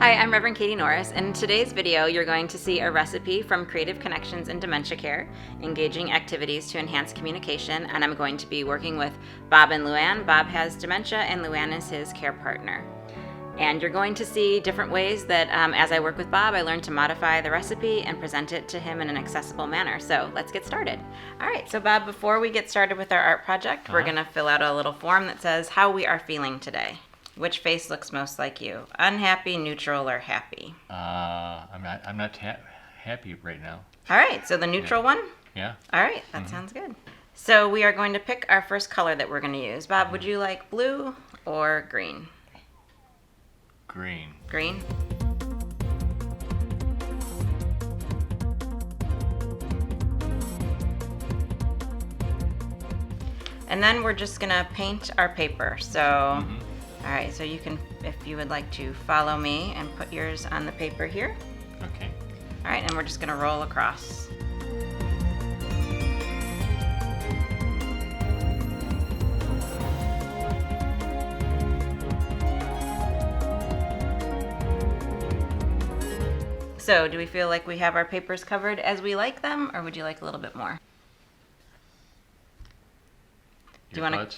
Hi, I'm Reverend Katie Norris. In today's video, you're going to see a recipe from Creative Connections in Dementia Care, engaging activities to enhance communication, and I'm going to be working with Bob and Luann. Bob has dementia and Luann is his care partner. And you're going to see different ways that as I work with Bob, I learn to modify the recipe and present it to him in an accessible manner. So let's get started. All right, so Bob, before we get started with our art project, we're gonna fill out a little form that says how we are feeling today. Which face looks most like you? Unhappy, neutral, or happy? I'm not happy right now. All right, so the neutral one? Yeah. All right, that sounds good. So we are going to pick our first color that we're going to use. Bob, would you like blue or green? Green. Green? And then we're just going to paint our paper. So, all right, so you can, if you would like to follow me and put yours on the paper here. Okay. All right, and we're just going to roll across. So, do we feel like we have our papers covered as we like them, or would you like a little bit more? Do you want to?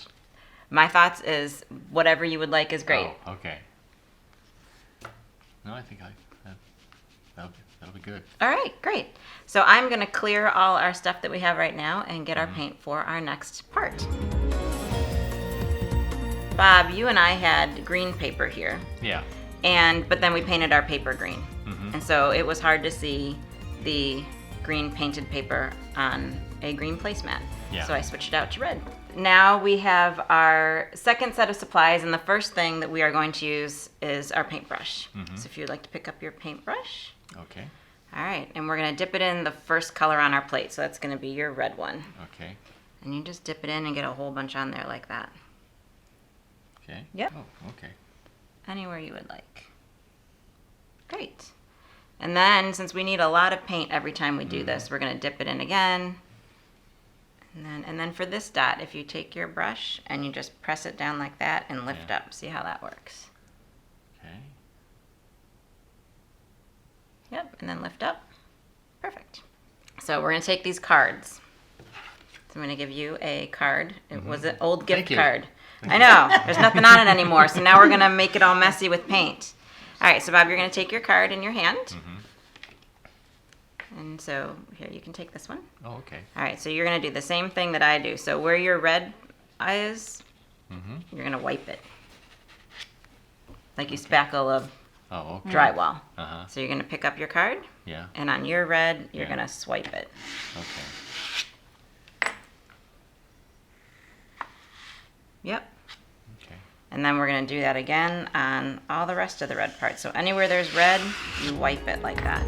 My thoughts is whatever you would like is great. Oh, okay. No, I think that'll be good. All right, great. So I'm going to clear all our stuff that we have right now and get our paint for our next part. Bob, you and I had green paper here. Yeah. But then we painted our paper green. And so it was hard to see the green painted paper on a green placemat. Yeah. So I switched it out to red. Now we have our second set of supplies, and the first thing that we are going to use is our paintbrush. So if you'd like to pick up your paintbrush. Okay. All right, and we're going to dip it in the first color on our plate, so that's going to be your red one. Okay. And you just dip it in and get a whole bunch on there like that. Okay. Yep. Oh, okay. Anywhere you would like. Great. And then, since we need a lot of paint every time we do this, we're going to dip it in again. And then for this dot, if you take your brush and you just press it down like that and lift up, see how that works. Okay. Yep, and then lift up. Perfect. So we're going to take these cards. So I'm going to give you a card. It was an old gift card. I know. There's nothing on it anymore, so now we're going to make it all messy with paint. All right, so Bob, you're going to take your card in your hand. And so here, you can take this one. Oh, okay. All right, so you're going to do the same thing that I do. So where your red is, you're going to wipe it. Like you spackle a drywall. So you're going to pick up your card. Yeah. And on your red, you're going to swipe it. Okay. Yep. Okay. And then we're going to do that again on all the rest of the red parts. So anywhere there's red, you wipe it like that.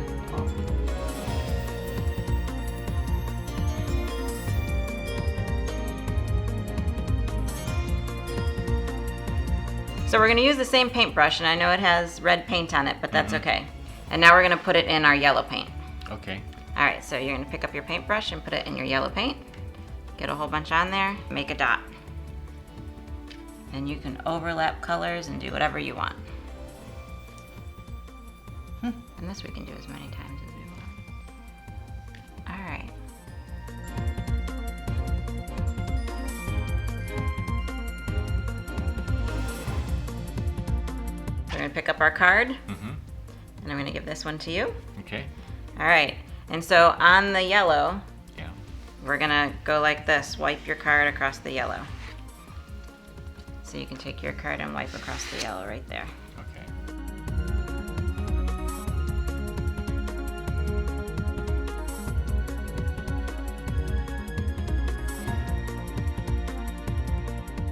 So we're going to use the same paintbrush, and I know it has red paint on it, but that's okay. And now we're going to put it in our yellow paint. Okay. All right, so you're going to pick up your paintbrush and put it in your yellow paint. Get a whole bunch on there, make a dot. And you can overlap colors and do whatever you want. And this we can do as many times as we want. All right. We're going to pick up our card, and I'm going to give this one to you. Okay. All right, and so on the yellow, we're going to go like this, wipe your card across the yellow. So you can take your card and wipe across the yellow right there. Okay.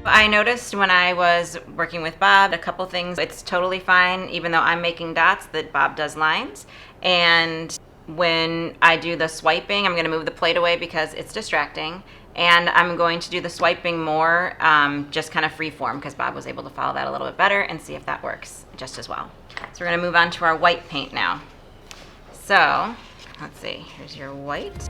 I noticed when I was working with Bob a couple things. It's totally fine, even though I'm making dots, that Bob does lines. And when I do the swiping, I'm going to move the plate away because it's distracting. And I'm going to do the swiping more just kind of free form because Bob was able to follow that a little bit better and see if that works just as well. So we're going to move on to our white paint now. So let's see, here's your white.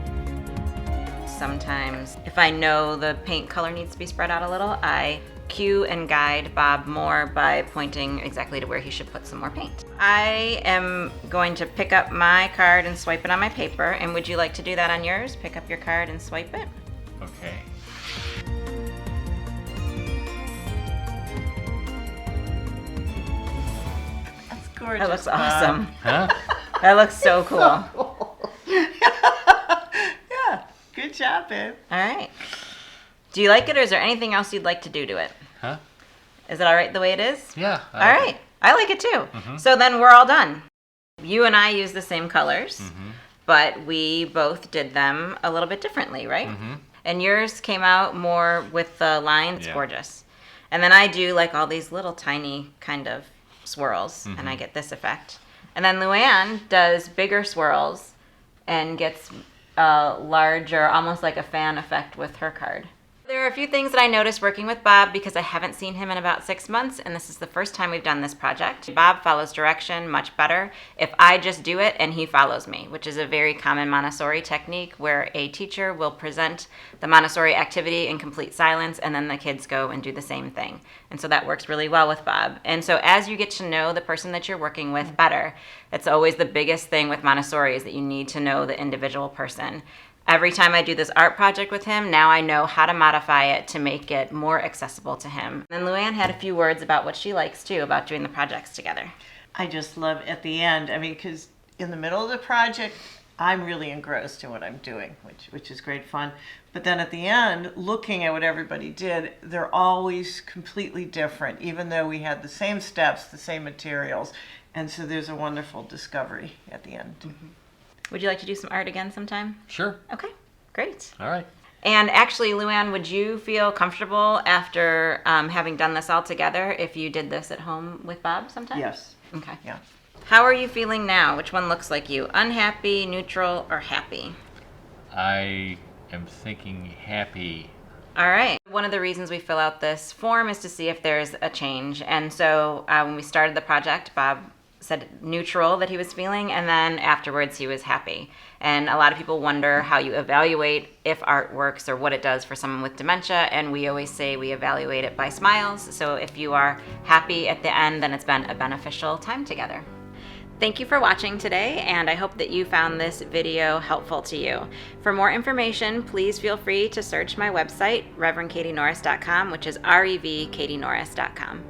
Sometimes if I know the paint color needs to be spread out a little, I cue and guide Bob more by pointing exactly to where he should put some more paint. I am going to pick up my card and swipe it on my paper, and would you like to do that on yours? Pick up your card and swipe it. Okay. That's gorgeous. That looks awesome. Huh? That looks so cool. Yeah, good job, babe. All right. Do you like it, or is there anything else you'd like to do to it? Huh? Is it all right the way it is? Yeah. All right. I like it too. So then we're all done. You and I use the same colors, but we both did them a little bit differently, right? And yours came out more with the lines, Yeah. gorgeous. And then I do like all these little tiny kind of swirls, and I get this effect. And then Luann does bigger swirls and gets larger, almost like a fan effect with her card. There are a few things that I noticed working with Bob because I haven't seen him in about 6 months, and this is the first time we've done this project. Bob follows direction much better if I just do it and he follows me, which is a very common Montessori technique where a teacher will present the Montessori activity in complete silence and then the kids go and do the same thing. And so that works really well with Bob. And so as you get to know the person that you're working with better, that's always the biggest thing with Montessori is that you need to know the individual person. Every time I do this art project with him, now I know how to modify it to make it more accessible to him. And Luann had a few words about what she likes too about doing the projects together. I just love at the end, I mean, because in the middle of the project, I'm really engrossed in what I'm doing, which is great fun. But then at the end, looking at what everybody did, they're always completely different, even though we had the same steps, the same materials. And so there's a wonderful discovery at the end. Would you like to do some art again sometime? Sure. Okay, great. All right. And actually, Luann, would you feel comfortable after having done this all together if you did this at home with Bob sometime? Yes. Okay. Yeah. How are you feeling now? Which one looks like you? Unhappy, neutral, or happy? I am thinking happy. All right. One of the reasons we fill out this form is to see if there's a change. And so when we started the project, Bob said neutral that he was feeling, and then afterwards he was happy. And a lot of people wonder how you evaluate if art works or what it does for someone with dementia, and we always say we evaluate it by smiles. So if you are happy at the end, then it's been a beneficial time together. Thank you for watching today, and I hope that you found this video helpful to you. For more information, please feel free to search my website, ReverendKatieNorris.com, which is RevKatieNorris.com.